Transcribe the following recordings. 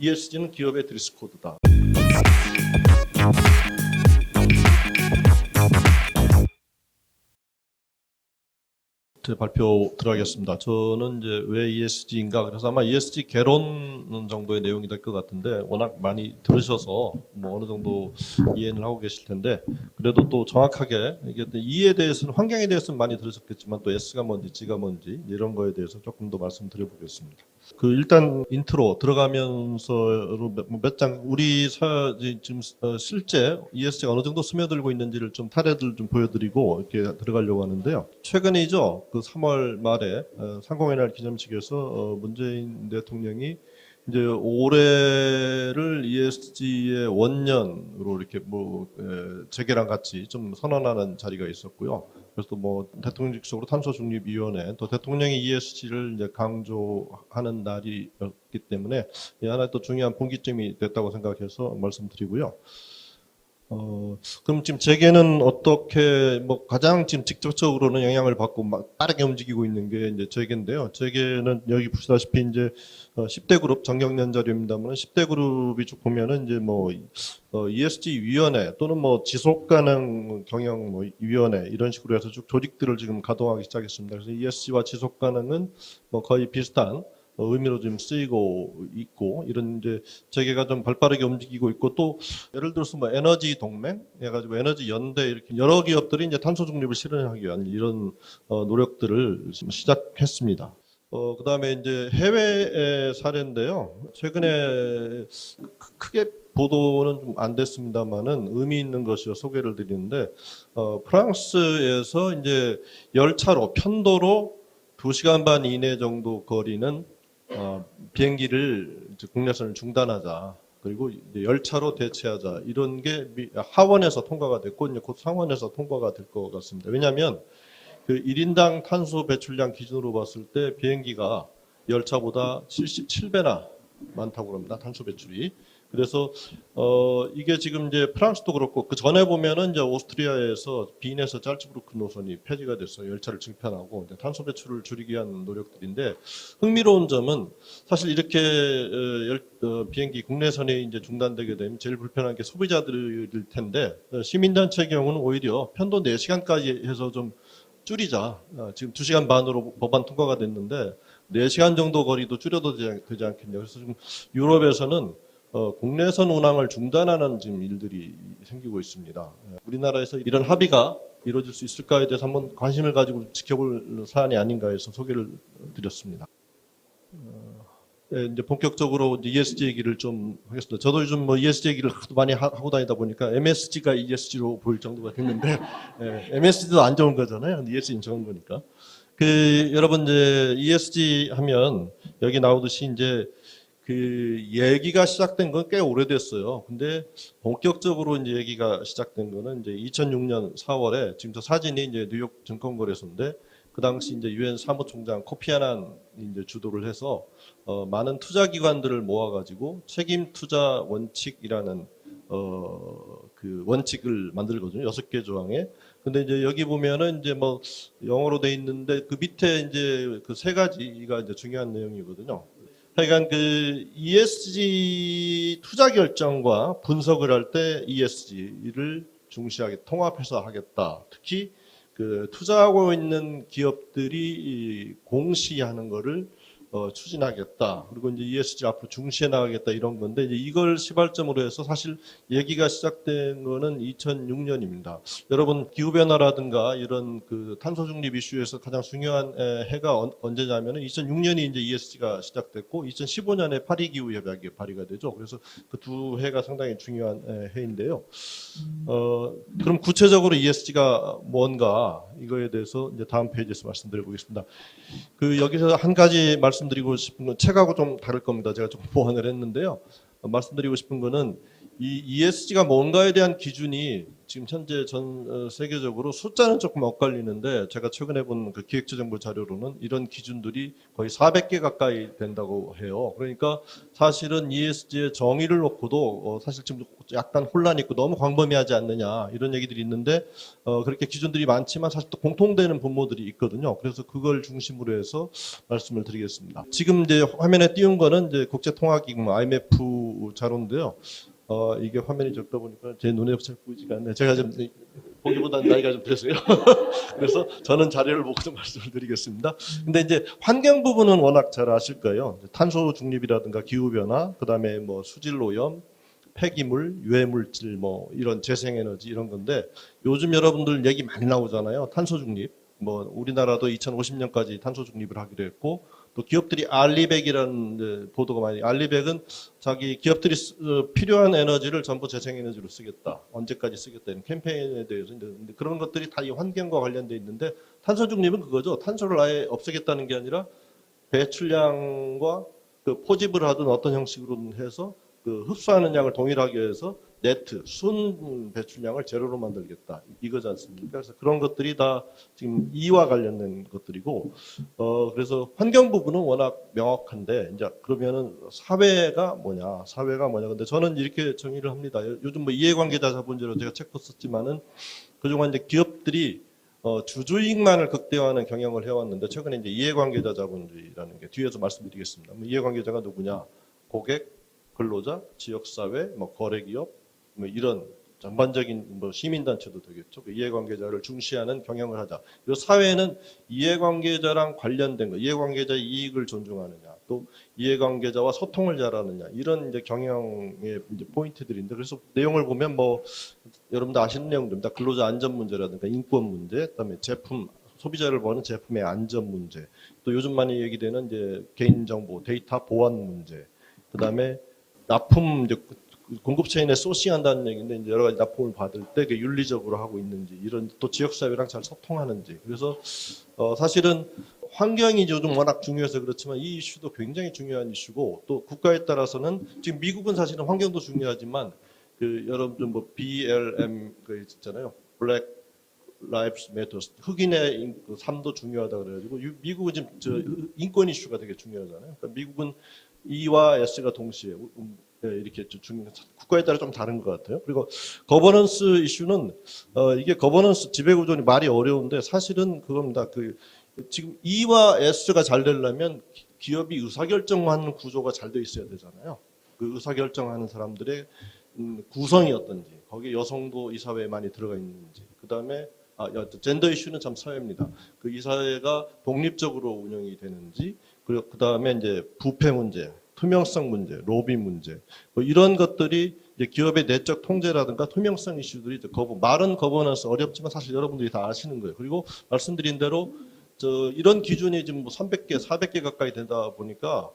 ESG는 기업의 드레스 코드다. 제 발표 들어가겠습니다. 저는 이제 왜 ESG인가, 그래서 아마 ESG 개론 정도의 내용이 될 것 같은데, 워낙 많이 들으셔서 뭐 어느 정도 이해는 하고 계실 텐데, 그래도 또 정확하게 이게 E에 대해서는, 환경에 대해서는 많이 들으셨겠지만 또 S가 뭔지 G가 뭔지 이런 거에 대해서 조금 더 말씀드려보겠습니다. 일단 인트로 들어가면서 몇 장 우리 지금 실제 ESG가 어느 정도 스며들고 있는지를 좀 사례들 좀 보여드리고 이렇게 들어가려고 하는데요. 최근이죠. 그 3월 말에 상공회의날 기념식에서 문재인 대통령이 이제 올해를 ESG의 원년으로 이렇게 재계랑 같이 좀 선언하는 자리가 있었고요. 그래서 뭐 대통령직속으로 탄소중립위원회, 또 대통령이 ESG를 이제 강조하는 날이었기 때문에 하나 또 중요한 분기점이 됐다고 생각해서 말씀드리고요. 그럼 지금 재계는 어떻게, 가장 지금 직접적으로는 영향을 받고 빠르게 움직이고 있는 게 이제 재계인데요. 재계는 여기 보시다시피 이제 10대 그룹, 정경련 자료입니다만 10대 그룹이 쭉 보면은 이제 ESG 위원회 또는 지속 가능 경영 위원회 이런 식으로 해서 쭉 조직들을 지금 가동하기 시작했습니다. 그래서 ESG와 지속 가능은 거의 비슷한 의미로 좀 쓰이고 있고, 이런 이제 재계가 좀 발빠르게 움직이고 있고, 또 예를 들어서 에너지 동맹 해가지고 에너지 연대, 이렇게 여러 기업들이 이제 탄소 중립을 실현하기 위한 이런 노력들을 시작했습니다. 그다음에 이제 해외의 사례인데요. 최근에 크게 보도는 좀 안 됐습니다만은 의미 있는 것이어 소개를 드리는데, 프랑스에서 이제 열차로 편도로 2시간 반 이내 정도 거리는 비행기를 국내선을 중단하자, 그리고 이제 열차로 대체하자, 이런 게 하원에서 통과가 됐고 이제 곧 상원에서 통과가 될 것 같습니다. 왜냐하면 그 1인당 탄소 배출량 기준으로 봤을 때 비행기가 열차보다 77배나 많다고 합니다. 탄소 배출이. 그래서 이게 지금 이제 프랑스도 그렇고, 그 전에 보면은 이제 오스트리아에서 빈에서 짤츠부르크 노선이 폐지가 됐어요. 열차를 증편하고 탄소 배출을 줄이기 위한 노력들인데, 흥미로운 점은 사실 이렇게 비행기 국내선이 이제 중단되게 되면 제일 불편한 게 소비자들일 텐데, 시민단체의 경우는 오히려 편도 4시간까지 해서 좀 줄이자. 지금 2시간 반으로 법안 통과가 됐는데 4시간 정도 거리도 줄여도 되지 않겠냐. 그래서 지금 유럽에서는 국내선 운항을 중단하는 지금 일들이 생기고 있습니다. 우리나라에서 이런 합의가 이루어질 수 있을까에 대해서 한번 관심을 가지고 지켜볼 사안이 아닌가 해서 소개를 드렸습니다. 이제 본격적으로 ESG 얘기를 좀 하겠습니다. 저도 요즘 ESG 얘기를 하도 많이 하고 다니다 보니까 MSG가 ESG로 보일 정도가 됐는데, MSG도 안 좋은 거잖아요. ESG는 좋은 거니까. 여러분 이제 ESG 하면 여기 나오듯이 이제 그 얘기가 시작된 건 꽤 오래됐어요. 근데 본격적으로 이제 얘기가 시작된 거는 이제 2006년 4월에, 지금 저 사진이 이제 뉴욕 증권거래소인데, 그 당시 이제 유엔 사무총장 코피 아난이 이제 주도를 해서 많은 투자기관들을 모아가지고 책임 투자 원칙이라는 그 원칙을 만들거든요. 6개 조항에. 근데 이제 여기 보면은 이제 영어로 돼 있는데 그 밑에 이제 그 3가지가 이제 중요한 내용이거든요. 하여간 그 ESG 투자 결정과 분석을 할 때 ESG를 중시하게 통합해서 하겠다. 특히 그 투자하고 있는 기업들이 공시하는 거를 추진하겠다. 그리고 이제 ESG 앞으로 중시해 나가겠다, 이런 건데, 이제 이걸 시발점으로 해서 사실 얘기가 시작된 거는 2006년입니다. 여러분, 기후변화라든가 이런 그 탄소 중립 이슈에서 가장 중요한 해가 언제냐면은 2006년이 이제 ESG가 시작됐고 2015년에 파리 기후 협약이 발의가 되죠. 그래서 그 두 해가 상당히 중요한 해인데요. 그럼 구체적으로 ESG가 뭔가, 이거에 대해서 이제 다음 페이지에서 말씀드려 보겠습니다. 여기서 한 가지 말씀드리고 싶은 건 책하고 좀 다를 겁니다. 제가 좀 보완을 했는데요. 말씀드리고 싶은 거는 이 ESG가 뭔가에 대한 기준이 지금 현재 전 세계적으로 숫자는 조금 엇갈리는데 제가 최근에 본 그 기획재정부 자료로는 이런 기준들이 거의 400개 가까이 된다고 해요. 그러니까 사실은 ESG의 정의를 놓고도 사실 지금 약간 혼란이 있고 너무 광범위하지 않느냐 이런 얘기들이 있는데 그렇게 기준들이 많지만 사실 또 공통되는 분모들이 있거든요. 그래서 그걸 중심으로 해서 말씀을 드리겠습니다. 지금 이제 화면에 띄운 거는 이제 국제통화기금 IMF 자료인데요. 이게 화면이 적다 보니까 제 눈에 잘 보이지가 않네. 제가 좀 보기보다는 나이가 좀 돼서요. 그래서 저는 자료를 보고 좀 말씀을 드리겠습니다. 근데 이제 환경 부분은 워낙 잘 아실 거예요. 탄소 중립이라든가 기후 변화, 그다음에 뭐 수질 오염, 폐기물, 유해 물질, 뭐 이런 재생에너지 이런 건데 요즘 여러분들 얘기 많이 나오잖아요. 탄소 중립. 뭐 우리나라도 2050년까지 탄소 중립을 하기로 했고 또 기업들이 알리백이라는 보도가 많이 알리백은 자기 기업들이 필요한 에너지를 전부 재생에너지로 쓰겠다. 언제까지 쓰겠다. 이런 캠페인에 대해서 근데 그런 것들이 다 이 환경과 관련돼 있는데 탄소 중립은 그거죠. 탄소를 아예 없애겠다는 게 아니라 배출량과 그 포집을 하든 어떤 형식으로든 해서 그 흡수하는 양을 동일하게 해서 네트, 순 배출량을 제로로 만들겠다. 이거지 않습니까? 그래서 그런 것들이 다 지금 이와 관련된 것들이고, 그래서 환경 부분은 워낙 명확한데, 이제 그러면은 사회가 뭐냐, 사회가 뭐냐. 근데 저는 이렇게 정의를 합니다. 요즘 뭐 이해관계자 자본주의로 제가 책도 썼지만은, 그동안 이제 기업들이 주주익만을 극대화하는 경영을 해왔는데, 최근에 이제 이해관계자 자본주의라는 게 뒤에서 말씀드리겠습니다. 이해관계자가 누구냐? 고객, 근로자, 지역사회, 뭐 거래기업, 뭐 이런 전반적인 뭐 시민단체도 되겠죠. 그 이해관계자를 중시하는 경영을 하자. 그리고 사회는 이해관계자랑 관련된 거, 이해관계자의 이익을 존중하느냐, 또 이해관계자와 소통을 잘하느냐, 이런 이제 경영의 이제 포인트들인데, 그래서 내용을 보면 뭐 여러분들 아시는 내용들입니다. 근로자 안전 문제라든가 인권 문제, 그다음에 제품 소비자를 보는 제품의 안전 문제, 또 요즘 많이 얘기되는 이제 개인정보, 데이터 보안 문제, 그다음에 납품 이제 공급 체인에 소싱한다는 얘기인데 이제 여러 가지 납품을 받을 때 그 윤리적으로 하고 있는지 이런 또 지역 사회랑 잘 소통하는지 그래서 사실은 환경이 요즘 워낙 중요해서 그렇지만 이 이슈도 굉장히 중요한 이슈고 또 국가에 따라서는 지금 미국은 사실은 환경도 중요하지만 그 여러분들 뭐 BLM 그 있잖아요. Black Lives Matter 흑인의 그 삶도 중요하다 그래가지고 미국은 지금 저 인권 이슈가 되게 중요하잖아요. 그러니까 미국은 E와 S가 동시에 이렇게 국가에 따라 좀 다른 것 같아요. 그리고 거버넌스 이슈는 이게 거버넌스 지배구조는 말이 어려운데 사실은 그겁니다. 그 지금 E와 S가 잘 되려면 기업이 의사결정하는 구조가 잘 돼 있어야 되잖아요. 그 의사결정하는 사람들의 구성이 어떤지, 거기에 여성도 이 사회에 많이 들어가 있는지, 그 다음에 젠더 이슈는 참 사회입니다. 그 이 사회가 독립적으로 운영이 되는지, 그리고 그 다음에 이제 부패 문제, 투명성 문제, 로비 문제, 뭐 이런 것들이 이제 기업의 내적 통제라든가 투명성 이슈들이 말은 거버넌스 어렵지만 사실 여러분들이 다 아시는 거예요. 그리고 말씀드린 대로 이런 기준이 지금 뭐 300개, 400개 가까이 되다 보니까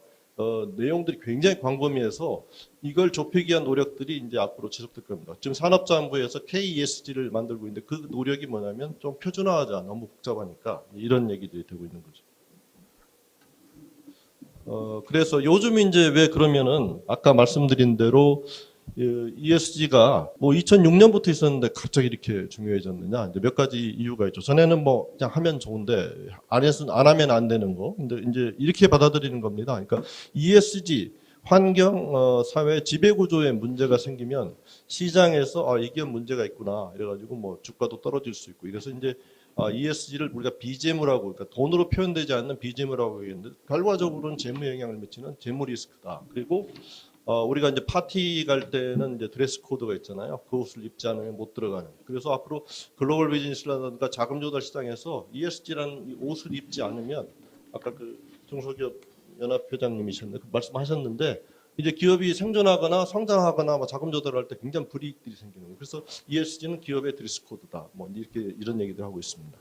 내용들이 굉장히 광범위해서 이걸 좁히기 위한 노력들이 이제 앞으로 지속될 겁니다. 지금 산업자원부에서 KESG를 만들고 있는데 그 노력이 뭐냐면 좀 표준화하자, 너무 복잡하니까 이런 얘기들이 되고 있는 거죠. 그래서 요즘 이제 왜 그러면은 아까 말씀드린 대로 ESG가 뭐 2006년부터 있었는데 갑자기 이렇게 중요해졌느냐 이제 몇 가지 이유가 있죠. 전에는 뭐 그냥 하면 좋은데 안 하면 안 되는 거. 근데 이제 이렇게 받아들이는 겁니다. 그러니까 ESG 환경 사회 지배 구조에 문제가 생기면 시장에서 이게 문제가 있구나 이래가지고 뭐 주가도 떨어질 수 있고 이래서 이제 ESG를 우리가 비재무라고 그러니까 돈으로 표현되지 않는 비재무라고 얘기했는데 결과적으로는 재무 영향을 미치는 재무 리스크다. 그리고 우리가 이제 파티 갈 때는 이제 드레스 코드가 있잖아요. 그 옷을 입지 않으면 못 들어가는. 그래서 앞으로 글로벌 비즈니스라든가 자금 조달 시장에서 ESG라는 옷을 입지 않으면 아까 그 중소기업 연합회장님이셨는데 그 말씀하셨는데 이제 기업이 생존하거나 성장하거나 뭐 자금 조달할 때 굉장히 불이익들이 생기는 거예요. 그래서 ESG는 기업의 드레스 코드다. 뭐 이렇게 이런 얘기들 하고 있습니다.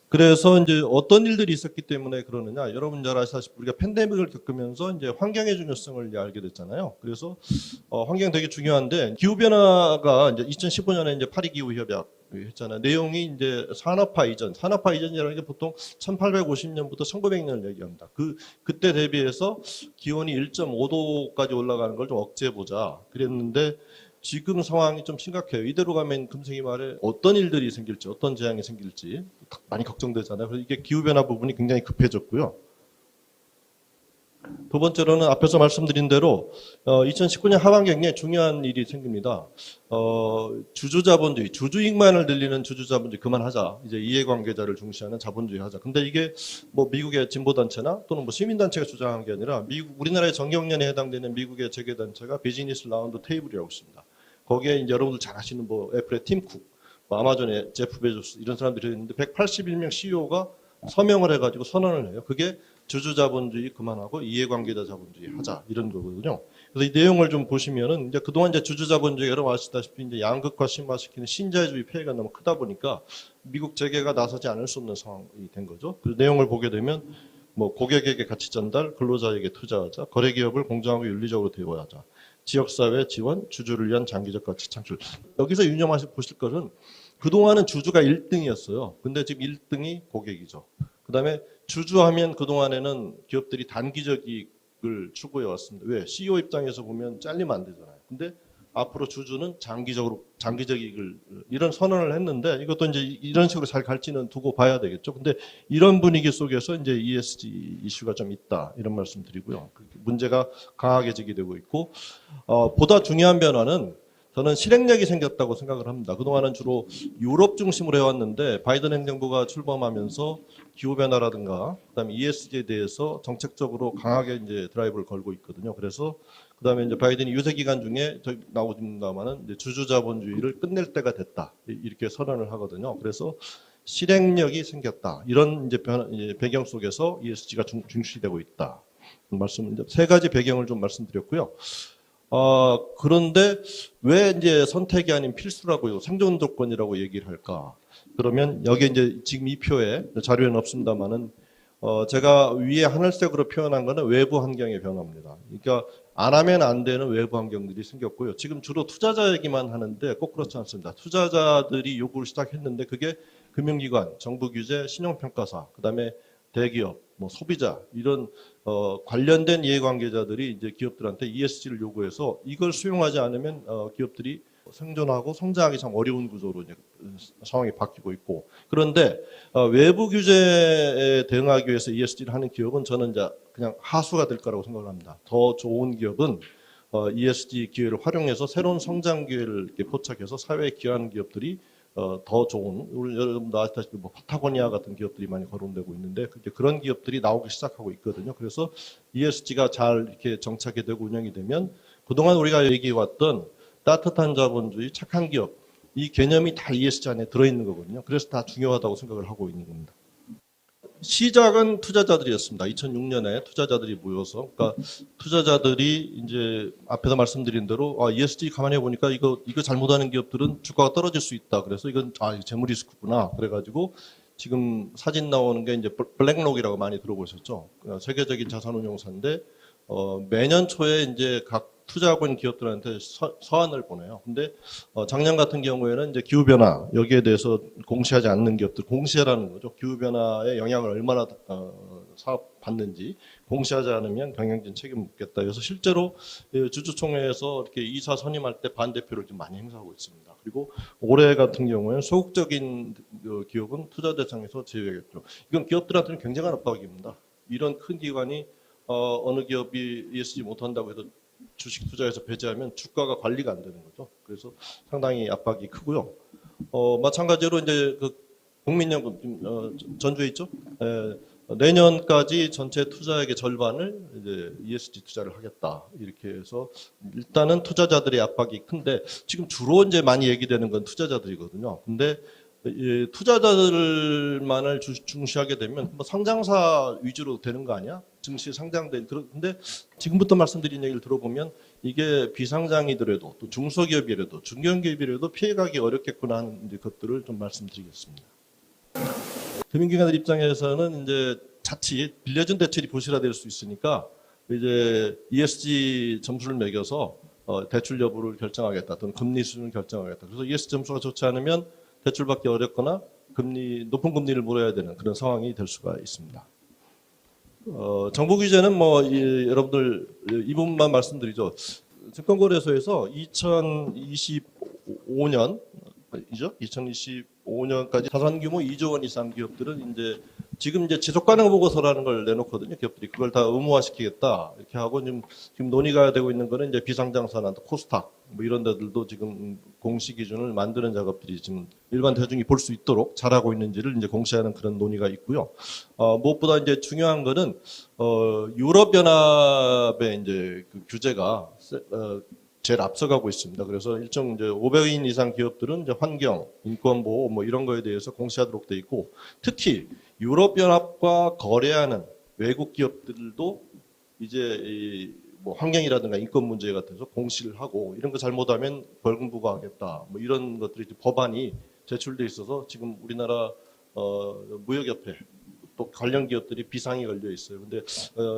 그래서 이제 어떤 일들이 있었기 때문에 그러느냐. 여러분 잘 아시다시피 우리가 팬데믹을 겪으면서 이제 환경의 중요성을 이제 알게 됐잖아요. 그래서 환경 되게 중요한데 기후변화가 이제 2015년에 이제 파리 기후 협약 했잖아요. 내용이 이제 산업화 이전이라는 게 보통 1850년부터 1900년을 얘기합니다. 그때 대비해서 기온이 1.5도까지 올라가는 걸 좀 억제해 보자. 그랬는데 지금 상황이 좀 심각해요. 이대로 가면 금생이 말에 어떤 일들이 생길지, 어떤 재앙이 생길지 많이 걱정되잖아요. 그래서 이게 기후변화 부분이 굉장히 급해졌고요. 두 번째로는 앞에서 말씀드린 대로 2019년 하반기에 중요한 일이 생깁니다. 주주자본주의, 주주익만을 늘리는 주주자본주의 그만하자. 이제 이해관계자를 중시하는 자본주의 하자. 근데 이게 뭐 미국의 진보단체나 또는 뭐 시민단체가 주장한 게 아니라 우리나라의 정경련에 해당되는 미국의 재계단체가 비즈니스 라운드 테이블이라고 있습니다. 거기에 이제 여러분들 잘 아시는 뭐 애플의 팀 쿡, 뭐 아마존의 제프 베조스 이런 사람들이 있는데 181명 CEO가 서명을 해가지고 선언을 해요. 그게 주주자본주의 그만하고 이해관계자 자본주의 하자 이런 거거든요. 그래서 이 내용을 좀 보시면은 이제 그동안 이제 주주자본주의 여러분 아시다시피 이제 양극화 심화시키는 신자유주의 폐해가 너무 크다 보니까 미국 재계가 나서지 않을 수 없는 상황이 된 거죠. 그 내용을 보게 되면 뭐 고객에게 가치 전달, 근로자에게 투자하자, 거래기업을 공정하고 윤리적으로 대우하자, 지역사회 지원, 주주를 위한 장기적 가치 창출. 여기서 유념하실 보실 것은 그동안은 주주가 1등이었어요. 근데 지금 1등이 고객이죠. 그 다음에 주주하면 그동안에는 기업들이 단기적 이익을 추구해 왔습니다. 왜? CEO 입장에서 보면 잘리면 안 되잖아요. 근데 앞으로 주주는 장기적 이익을 이런 선언을 했는데 이것도 이제 이런 식으로 잘 갈지는 두고 봐야 되겠죠. 근데 이런 분위기 속에서 이제 ESG 이슈가 좀 있다 이런 말씀 드리고요. 문제가 강하게 제기되고 있고 보다 중요한 변화는 저는 실행력이 생겼다고 생각을 합니다. 그동안은 주로 유럽 중심으로 해왔는데 바이든 행정부가 출범하면서 기후변화라든가 그다음에 ESG에 대해서 정책적으로 강하게 이제 드라이브를 걸고 있거든요. 그래서 그다음에 이제 바이든이 유세 기간 중에 나오진다마는 주주자본주의를 끝낼 때가 됐다 이렇게 선언을 하거든요. 그래서 실행력이 생겼다 이런 이제 배경 속에서 ESG가 중시되고 있다. 말씀 이제 세 가지 배경을 좀 말씀드렸고요. 그런데 왜 이제 선택이 아닌 필수라고요? 생존 조건이라고 얘기를 할까? 그러면 여기 이제 지금 이 표에 자료에는 없습니다만은 제가 위에 하늘색으로 표현한 거는 외부 환경의 변화입니다. 그러니까 안 하면 안 되는 외부 환경들이 생겼고요. 지금 주로 투자자 얘기만 하는데 꼭 그렇지 않습니다. 투자자들이 요구를 시작했는데 그게 금융기관, 정부 규제, 신용평가사, 그다음에 대기업, 뭐 소비자 이런 관련된 이해관계자들이 이제 기업들한테 ESG를 요구해서 이걸 수용하지 않으면 기업들이 생존하고 성장하기 참 어려운 구조로 이제 상황이 바뀌고 있고 그런데 외부 규제에 대응하기 위해서 ESG를 하는 기업은 저는 이제 그냥 하수가 될 거라고 생각을 합니다. 더 좋은 기업은 ESG 기회를 활용해서 새로운 성장 기회를 이렇게 포착해서 사회에 기여하는 기업들이 더 좋은 우리 여러분도 아시다시피 뭐 파타고니아 같은 기업들이 많이 거론되고 있는데 그런 기업들이 나오기 시작하고 있거든요. 그래서 ESG가 잘 이렇게 정착이 되고 운영이 되면 그동안 우리가 얘기해왔던 따뜻한 자본주의, 착한 기업 이 개념이 다 ESG 안에 들어있는 거거든요. 그래서 다 중요하다고 생각을 하고 있는 겁니다. 시작은 투자자들이었습니다. 2006년에 투자자들이 모여서, 그러니까 투자자들이 이제 앞에서 말씀드린 대로 ESG 가만히 보니까 이거 잘못하는 기업들은 주가가 떨어질 수 있다. 그래서 이건 재무 리스크구나. 그래가지고 지금 사진 나오는 게 이제 블랙록이라고 많이 들어보셨죠. 세계적인 자산운용사인데 매년 초에 이제 각 투자하고 있는 기업들한테 서한을 보내요. 근데 작년 같은 경우에는 이제 기후변화 여기에 대해서 공시하지 않는 기업들 공시라는 거죠. 기후변화의 영향을 얼마나 사업 받는지 공시하지 않으면 경영진 책임 묻겠다. 그래서 실제로 주주총회에서 이렇게 이사 선임할 때 반대표를 좀 많이 행사하고 있습니다. 그리고 올해 같은 경우에는 소극적인 기업은 투자 대상에서 제외하겠죠. 이건 기업들한테는 굉장한 압박입니다. 이런 큰 기관이 어느 기업이 ESG 못한다고 해도 주식 투자에서 배제하면 주가가 관리가 안 되는 거죠. 그래서 상당히 압박이 크고요. 마찬가지로 이제 그 국민연금 전주에 있죠. 내년까지 전체 투자액의 절반을 이제 ESG 투자를 하겠다 이렇게 해서 일단은 투자자들의 압박이 큰데 지금 주로 이제 많이 얘기되는 건 투자자들이거든요. 근데 투자자들만을 중시하게 되면 뭐 상장사 위주로 되는 거 아니야? 증시 상장된 그런데 지금부터 말씀드린 얘기를 들어보면 이게 비상장이더라도 또 중소기업이라도 중견기업이라도 피해가기 어렵겠구나 하는 것들을 좀 말씀드리겠습니다. 금융기관들 입장에서는 이제 자칫 빌려준 대출이 부실화 될 수 있으니까 이제 ESG 점수를 매겨서 대출 여부를 결정하겠다 또는 금리 수준을 결정하겠다. 그래서 ESG 점수가 좋지 않으면 대출받기 어렵거나 높은 금리를 물어야 되는 그런 상황이 될 수가 있습니다. 정부 규제는 뭐 여러분들 이 부분만 말씀드리죠. 증권거래소에서 2025년이죠. 2025년까지 자산 규모 2조 원 이상 기업들은 이제 지금 이제 지속 가능 보고서라는 걸 내놓거든요. 기업들이 그걸 다 의무화시키겠다 이렇게 하고 지금 논의가 되고 있는 거는 이제 비상장사나 코스닥 뭐 이런 데들도 지금 공시 기준을 만드는 작업들이 지금 일반 대중이 볼 수 있도록 잘하고 있는지를 이제 공시하는 그런 논의가 있고요. 무엇보다 이제 중요한 거는 유럽 연합의 이제 그 규제가 제일 앞서가고 있습니다. 그래서 일정 이제 500인 이상 기업들은 이제 환경, 인권 보호 뭐 이런 거에 대해서 공시하도록 돼 있고, 특히 유럽 연합과 거래하는 외국 기업들도 이제 뭐 환경이라든가 인권 문제 같아서 공시를 하고 이런 거 잘못하면 벌금 부과하겠다. 뭐 이런 것들이 법안이 제출돼 있어서 지금 우리나라 무역협회 또 관련 기업들이 비상이 걸려 있어요. 근데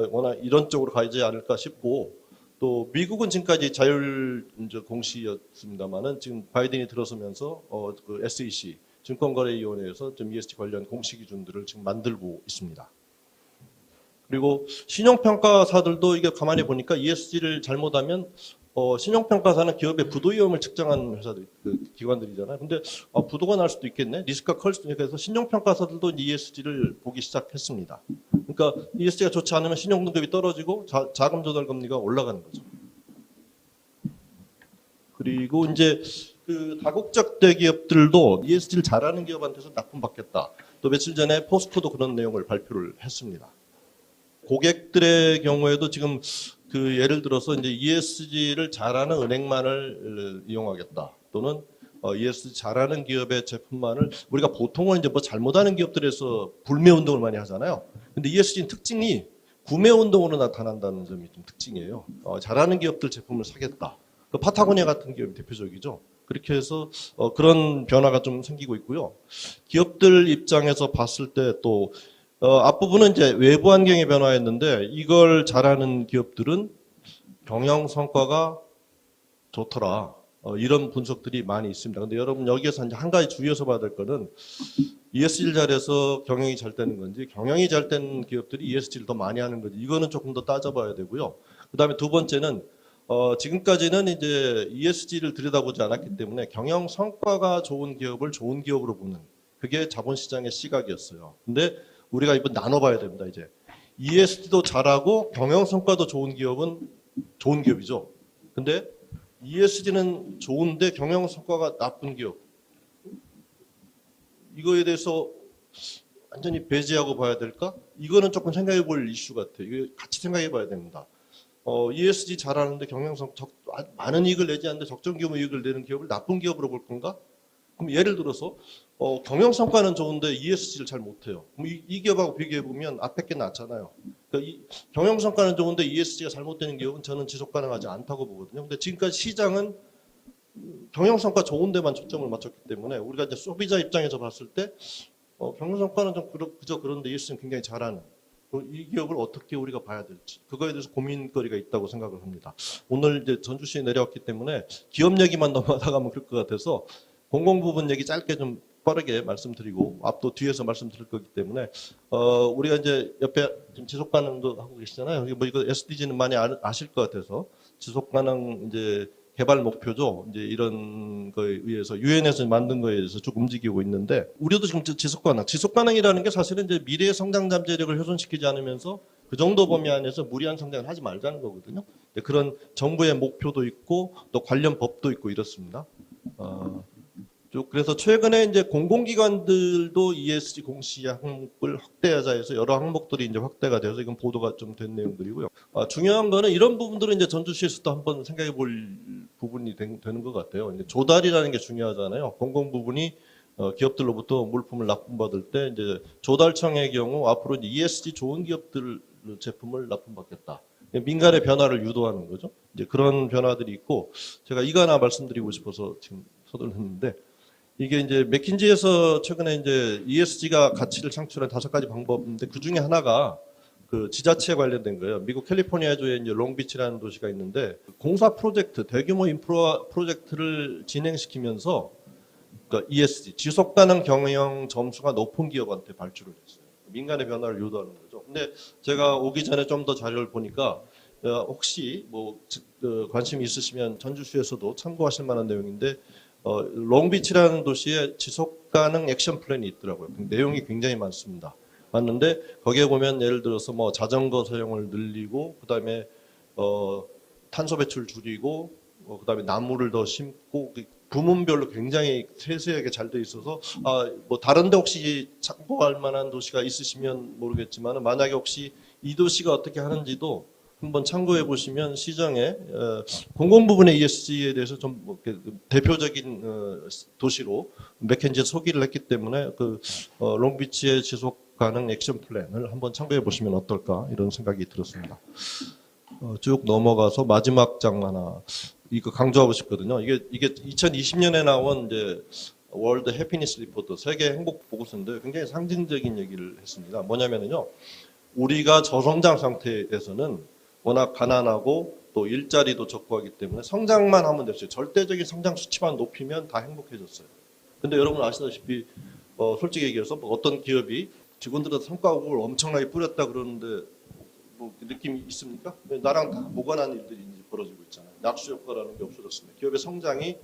워낙 이런 쪽으로 가지 않을까 싶고. 또 미국은 지금까지 자율 공시였습니다만은 지금 바이든이 들어서면서 그 SEC 증권거래위원회에서 좀 ESG 관련 공시 기준들을 지금 만들고 있습니다. 그리고 신용평가사들도 이게 가만히 보니까 ESG를 잘못하면 신용평가사는 기업의 부도 위험을 측정하는 회사들, 그 기관들이잖아요. 근데 부도가 날 수도 있겠네. 리스크가 클 수도 있겠네. 그래서 신용평가사들도 ESG를 보기 시작했습니다. 그러니까 ESG가 좋지 않으면 신용등급이 떨어지고 자금 조달 금리가 올라가는 거죠. 그리고 이제 그 다국적 대기업들도 ESG를 잘하는 기업한테서 납품 받겠다. 또 며칠 전에 포스코도 그런 내용을 발표를 했습니다. 고객들의 경우에도 지금 그 예를 들어서 이제 ESG를 잘하는 은행만을 이용하겠다. 또는 ESG 잘하는 기업의 제품만을 우리가 보통은 이제 뭐 잘못하는 기업들에서 불매 운동을 많이 하잖아요. 근데 ESG는 특징이 구매 운동으로 나타난다는 점이 좀 특징이에요. 잘하는 기업들 제품을 사겠다. 그 파타고니아 같은 기업이 대표적이죠. 그렇게 해서 그런 변화가 좀 생기고 있고요. 기업들 입장에서 봤을 때 또 앞부분은 이제 외부 환경의 변화였는데 이걸 잘하는 기업들은 경영 성과가 좋더라. 이런 분석들이 많이 있습니다. 근데 여러분 여기에서 이제 한 가지 주의해서 봐야 될 거는 ESG를 잘해서 경영이 잘 되는 건지 경영이 잘 되는 기업들이 ESG를 더 많이 하는 건지 이거는 조금 더 따져봐야 되고요. 그다음에 두 번째는 지금까지는 이제 ESG를 들여다보지 않았기 때문에 경영 성과가 좋은 기업을 좋은 기업으로 보는 그게 자본시장의 시각이었어요. 근데 우리가 이번 나눠봐야 됩니다. 이제 ESG도 잘하고 경영 성과도 좋은 기업은 좋은 기업이죠. 근데 ESG는 좋은데 경영 성과가 나쁜 기업. 이거에 대해서 완전히 배제하고 봐야 될까? 이거는 조금 생각해 볼 이슈 같아요. 이거 같이 생각해 봐야 됩니다. ESG 잘하는데 경영성 많은 이익을 내지 않는데 적정 규모 이익을 내는 기업을 나쁜 기업으로 볼 건가? 그럼 예를 들어서 경영 성과는 좋은데 ESG를 잘 못해요. 그럼 이 기업하고 비교해 보면 앞에 게 낫잖아요. 그러니까 경영 성과는 좋은데 ESG가 잘못되는 기업은 저는 지속 가능하지 않다고 보거든요. 근데 지금까지 시장은 경영 성과 좋은 데만 초점을 맞췄기 때문에 우리가 이제 소비자 입장에서 봤을 때 경영 성과는 좀 그저 그런데 ESG는 굉장히 잘하는. 이 기업을 어떻게 우리가 봐야 될지 그거에 대해서 고민거리가 있다고 생각을 합니다. 오늘 이제 전주시에 내려왔기 때문에 기업 얘기만 넘어가면 그럴 것 같아서 공공 부분 얘기 짧게 좀 빠르게 말씀드리고 앞도 뒤에서 말씀드릴 거기 때문에 우리가 이제 옆에 지금 지속 가능도 하고 계시잖아요. 뭐 이거 SDG는 많이 아실 것 같아서 지속 가능 이제 개발 목표죠. 이제 이런 거에 의해서 유엔에서 만든 거에 대해서 쭉 움직이고 있는데 우리도 지금 지속 가능이라는 게 사실은 이제 미래의 성장 잠재력을 훼손시키지 않으면서 그 정도 범위 안에서 무리한 성장을 하지 말자는 거거든요. 그런 정부의 목표도 있고 또 관련 법도 있고 이렇습니다. 그래서 최근에 이제 공공기관들도 ESG 공시 항목을 확대하자 해서 여러 항목들이 이제 확대가 돼서 이건 보도가 좀 된 내용들이고요. 중요한 거는 이런 부분들은 이제 전주시에서도 한번 생각해 볼 부분이 되는 것 같아요. 이제 조달이라는 게 중요하잖아요. 공공 부분이 기업들로부터 물품을 납품받을 때 이제 조달청의 경우 앞으로 이제 ESG 좋은 기업들 제품을 납품받겠다. 민간의 변화를 유도하는 거죠. 이제 그런 변화들이 있고 제가 이거 하나 말씀드리고 싶어서 지금 서둘렀는데 이게 이제 맥킨지에서 최근에 이제 ESG가 가치를 창출한 5가지 방법인데 그 중에 하나가 그 지자체 관련된 거예요. 미국 캘리포니아주에 이제 롱비치라는 도시가 있는데 공사 프로젝트, 대규모 인프라 프로젝트를 진행시키면서 그러니까 ESG, 지속 가능 경영 점수가 높은 기업한테 발주를 했어요. 민간의 변화를 유도하는 거죠. 근데 제가 오기 전에 좀 더 자료를 보니까 혹시 뭐 관심 있으시면 전주시에서도 참고하실 만한 내용인데 롱비치라는 도시에 지속 가능 액션 플랜이 있더라고요. 내용이 굉장히 많습니다. 맞는데 거기에 보면 예를 들어서 뭐 자전거 사용을 늘리고 그다음에 탄소 배출 줄이고 그다음에 나무를 더 심고 부문별로 굉장히 세세하게 잘 돼 있어서 뭐 다른데 혹시 참고할 만한 도시가 있으시면 모르겠지만 만약에 혹시 이 도시가 어떻게 하는지도 한번 참고해 보시면 시정에 공공 부분의 ESG에 대해서 좀 대표적인 도시로 맥켄지에 소개를 했기 때문에 롱비치의 지속 가능 액션 플랜을 한번 참고해 보시면 어떨까 이런 생각이 들었습니다. 쭉 넘어가서 마지막 장 하나 이거 강조하고 싶거든요. 이게 2020년에 나온 이제 월드 해피니스 리포트 세계 행복 보고서인데 굉장히 상징적인 얘기를 했습니다. 뭐냐면요, 우리가 저성장 상태에서는 워낙 가난하고 또 일자리도 적고 하기 때문에 성장만 하면 됐어요. 절대적인 성장 수치만 높이면 다 행복해졌어요. 근데 여러분 아시다시피 솔직히 얘기해서 뭐 어떤 기업이 직원들한테 성과급을 엄청나게 뿌렸다 그러는데 뭐 느낌이 있습니까? 나랑 다 무관한 일들이 이제 벌어지고 있잖아요. 낙수 효과라는 게 없어졌습니다. 기업의 성장이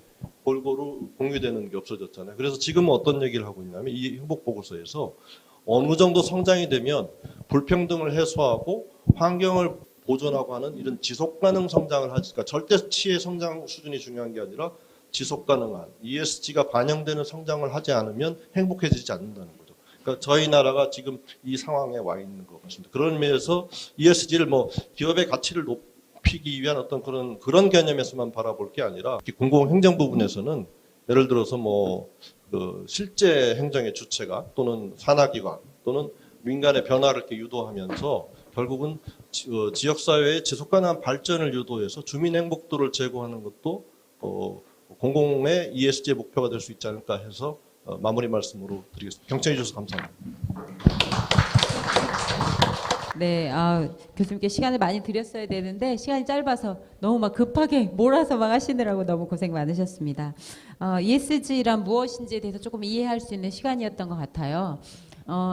골고루 공유되는 게 없어졌잖아요. 그래서 지금은 어떤 얘기를 하고 있냐면 이 행복 보고서에서 어느 정도 성장이 되면 불평등을 해소하고 환경을 보존하고 하는 이런 지속 가능 성장을 하지, 그러니까 절대치의 성장 수준이 중요한 게 아니라 지속 가능한 ESG가 반영되는 성장을 하지 않으면 행복해지지 않는다는 거죠. 그러니까 저희 나라가 지금 이 상황에 와 있는 것 같습니다. 그런 면에서 ESG를 뭐 기업의 가치를 높이기 위한 어떤 그런 개념에서만 바라볼 게 아니라 공공행정 부분에서는 예를 들어서 뭐 실제 행정의 주체가 또는 산하기관 또는 민간의 변화를 이렇게 유도하면서 결국은 지역사회의 지속가능한 발전을 유도해서 주민 행복도를 제고하는 것도 공공의 ESG의 목표가 될 수 있지 않을까 해서 마무리 말씀으로 드리겠습니다. 경청해 주셔서 감사합니다. 네, 교수님께 시간을 많이 드렸어야 되는데 시간이 짧아서 너무 막 급하게 몰아서 막 하시느라고 너무 고생 많으셨습니다. ESG란 무엇인지에 대해서 조금 이해할 수 있는 시간이었던 것 같아요.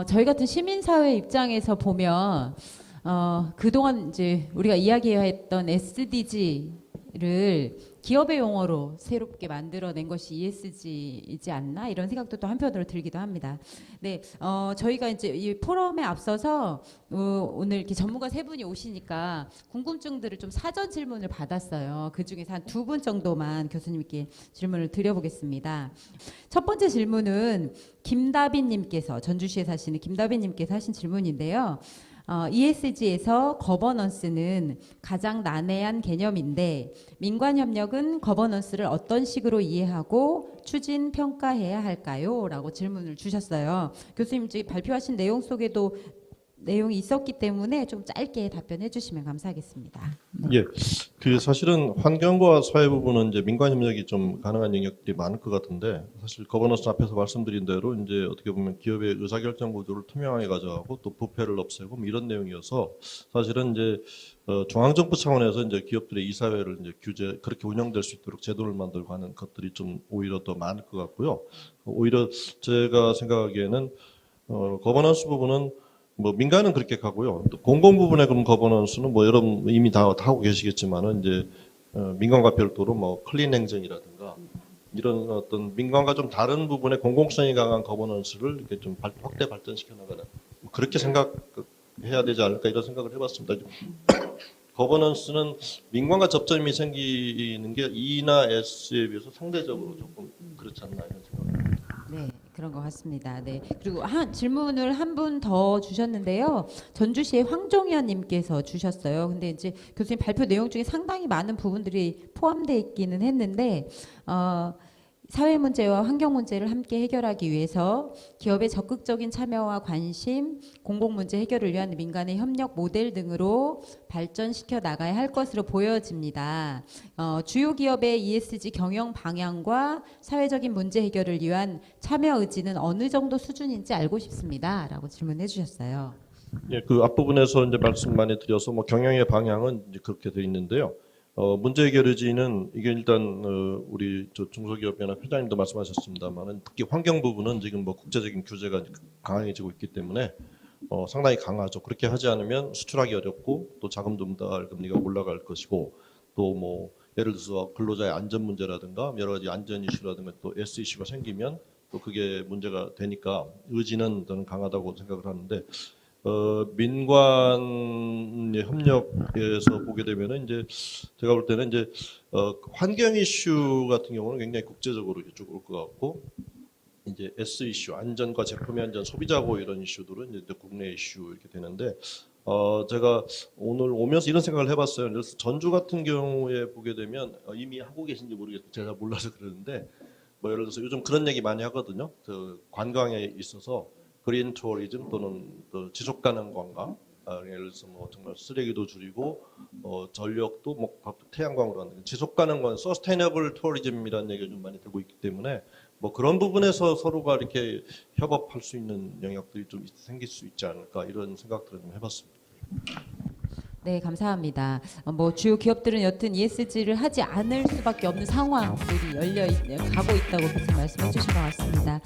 저희 같은 시민사회 입장에서 보면 그동안 이제 우리가 이야기했던 SDG를 기업의 용어로 새롭게 만들어낸 것이 ESG이지 않나 이런 생각도 또 한편으로 들기도 합니다. 네, 저희가 이제 이 포럼에 앞서서 오늘 이렇게 전문가 세 분이 오시니까 궁금증들을 좀 사전 질문을 받았어요. 그 중에서 한 2분 정도만 교수님께 질문을 드려보겠습니다. 첫 번째 질문은 김다빈님께서 전주시에 사시는 김다빈님께서 하신 질문인데요. ESG에서 거버넌스는 가장 난해한 개념인데 민관협력은 거버넌스를 어떤 식으로 이해하고 추진 평가해야 할까요? 라고 질문을 주셨어요. 교수님 발표하신 내용 속에도 내용이 있었기 때문에 좀 짧게 답변해 주시면 감사하겠습니다. 네. 예, 사실은 환경과 사회 부분은 이제 민관 협력이 좀 가능한 영역들이 많을 것 같은데 사실 거버넌스 앞에서 말씀드린 대로 이제 어떻게 보면 기업의 의사결정 구조를 투명하게 가져가고 또 부패를 없애고 뭐 이런 내용이어서 사실은 이제 중앙정부 차원에서 이제 기업들의 이사회를 이제 그렇게 운영될 수 있도록 제도를 만들고 하는 것들이 좀 오히려 더 많을 것 같고요. 오히려 제가 생각하기에는 거버넌스 부분은 뭐 민간은 그렇게 가고요. 또 공공 부분의 그런 거버넌스는 뭐 여러분 이미 다 하고 계시겠지만은 이제 민간과 별도로 뭐 클린 행정이라든가 이런 어떤 민간과 좀 다른 부분의 공공성이 강한 거버넌스를 이렇게 좀 확대 발전시켜 나가는 그렇게 생각해야 되지 않을까 이런 생각을 해봤습니다. 거버넌스는 민간과 접점이 생기는 게 E나 S에 비해서 상대적으로 조금 그렇지 않나 이런 생각입니다. 네, 그런 것 같습니다. 네. 그리고 질문을 한 분 더 주셨는데요. 전주시의 황종현님께서 주셨어요. 근데 이제 교수님 발표 내용 중에 상당히 많은 부분들이 포함되어 있기는 했는데, 사회 문제와 환경 문제를 함께 해결하기 위해서 기업의 적극적인 참여와 관심, 공공 문제 해결을 위한 민간의 협력 모델 등으로 발전시켜 나가야 할 것으로 보여집니다. 주요 기업의 ESG 경영 방향과 사회적인 문제 해결을 위한 참여 의지는 어느 정도 수준인지 알고 싶습니다.라고 질문해 주셨어요. 예, 그 앞부분에서 이제 말씀 많이 드려서 뭐 경영의 방향은 이제 그렇게 되어 있는데요. 문제 해결 의지는 이게 일단 우리 중소기업연합 회장님도 말씀하셨습니다만은 특히 환경 부분은 지금 뭐 국제적인 규제가 강해지고 있기 때문에 상당히 강하죠. 그렇게 하지 않으면 수출하기 어렵고 또 자금 조달 금리가 올라갈 것이고 또 뭐 예를 들어서 근로자의 안전 문제라든가 여러 가지 안전 이슈라든가 또 S 이슈가 생기면 또 그게 문제가 되니까 의지는 저는 강하다고 생각을 하는데 민관 협력에서 보게 되면은 이제 제가 볼 때는 이제 환경 이슈 같은 경우는 굉장히 국제적으로 이쪽 올 것 같고 이제 S 이슈 안전과 제품의 안전 소비자 보호 이런 이슈들은 이제 국내 이슈 이렇게 되는데 제가 오늘 오면서 이런 생각을 해봤어요. 그래서 전주 같은 경우에 보게 되면 이미 하고 계신지 모르겠어요. 제가 몰라서 그러는데 뭐 예를 들어서 요즘 그런 얘기 많이 하거든요. 그 관광에 있어서 그린 투어리즘 또는 또 지속 가능 관광, 예를 들어서 뭐 정말 쓰레기도 줄이고 전력도 뭐 태양광으로 하는 지속 가능한 서스테이너블 투어리즘이라는 얘기가 좀 많이 들고 있기 때문에 뭐 그런 부분에서 서로가 이렇게 협업할 수 있는 영역들이 좀 생길 수 있지 않을까 이런 생각들을 좀 해봤습니다. 네, 감사합니다. 뭐 주요 기업들은 여튼 ESG를 하지 않을 수밖에 없는 상황들이 가고 있다고 계속 말씀해 주신 것 같습니다.